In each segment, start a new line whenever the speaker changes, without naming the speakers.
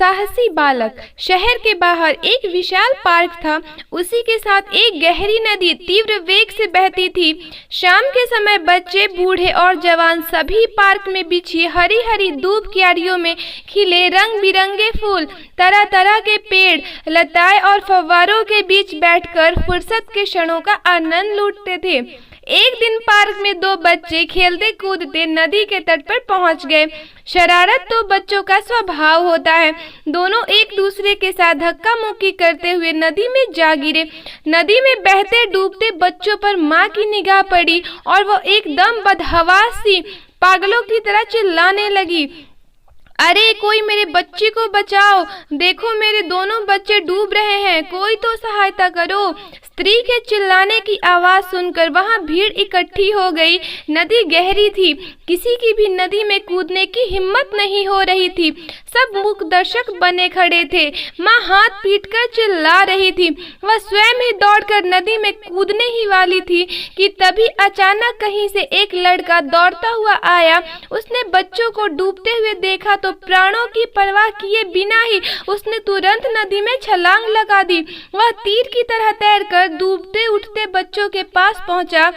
साहसी बालक। शहर के बाहर एक विशाल पार्क था। उसी के साथ एक गहरी नदी तीव्र वेग से बहती थी। शाम के समय बच्चे, बूढ़े और जवान सभी पार्क में बिछी हरी हरी धूप क्यारियों में खिले रंग बिरंगे फूल, तरह तरह के पेड़, लताएं और फव्वारों के बीच बैठकर फुर्सत के क्षणों का आनंद लूटते थे। एक दिन पार्क में दो बच्चे खेलते कूदते नदी के तट पर पहुंच गए। शरारत तो बच्चों का स्वभाव होता है। दोनों एक दूसरे के साथ धक्का मुक्की करते हुए नदी में जा गिरे। नदी में बहते डूबते बच्चों पर माँ की निगाह पड़ी और वो एकदम बदहवास सी पागलों की तरह चिल्लाने लगी, अरे कोई मेरे बच्चे को बचाओ, देखो मेरे दोनों बच्चे डूब रहे हैं, कोई तो सहायता करो। स्त्री के चिल्लाने की आवाज सुनकर वहां भीड़ इकट्ठी हो गई। नदी गहरी थी, किसी की भी नदी में कूदने की हिम्मत नहीं हो रही थी। सब मूक दर्शक बने खड़े थे। माँ हाथ पीटकर चिल्ला रही थी। वह स्वयं ही दौड़कर नदी में कूदने ही वाली थी कि तभी अचानक कहीं से एक लड़का दौड़ता हुआ आया। उसने बच्चों को डूबते हुए देखा तो प्राणों की परवाह किए बिना ही उसने तुरंत नदी में छलांग लगा दी। वह तीर की तरह तैरकर डूबते उठते बच्चों के पास पहुंचा,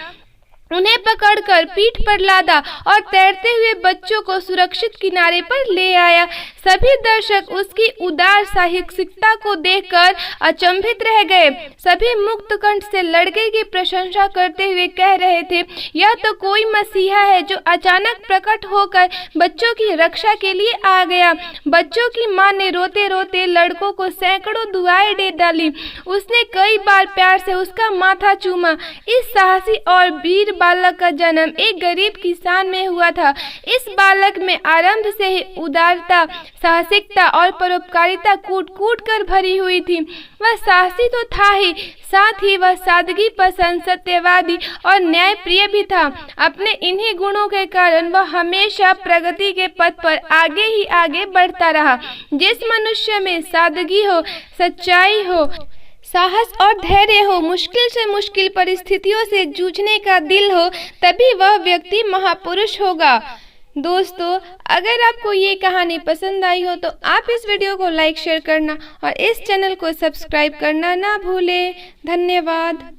उन्हें पकड़कर पीठ पर लादा और तैरते हुए बच्चों को सुरक्षित किनारे पर ले आया। सभी दर्शक उसकी उदार साहसिकता को देखकर अचंभित रह गए। सभी मुक्त कंठ से लड़के की प्रशंसा करते हुए कह रहे थे, यह तो कोई मसीहा है जो अचानक प्रकट होकर बच्चों की रक्षा के लिए आ गया। बच्चों की माँ ने रोते रोते लड़कों को सैकड़ों दुआएं दे डाली। उसने कई बार प्यार से उसका माथा चूमा। इस साहसी और वीर बालक का जन्म एक गरीब किसान में हुआ था। इस बालक में आरंभ से ही उदारता, साहसिकता और परोपकारिता कूट कूट कर भरी हुई थी। वह साहसी तो था ही, साथ ही वह सादगी पसंद, सत्यवादी और न्यायप्रिय भी था। अपने इन्हीं गुणों के कारण वह हमेशा प्रगति के पथ पर आगे ही आगे बढ़ता रहा। जिस मनुष्य में सादगी हो, सच्चाई हो, साहस और धैर्य हो, मुश्किल से मुश्किल परिस्थितियों से जूझने का दिल हो, तभी वह व्यक्ति महापुरुष होगा। दोस्तों, अगर आपको ये कहानी पसंद आई हो तो आप इस वीडियो को लाइक, शेयर करना और इस चैनल को सब्सक्राइब करना ना भूलें। धन्यवाद।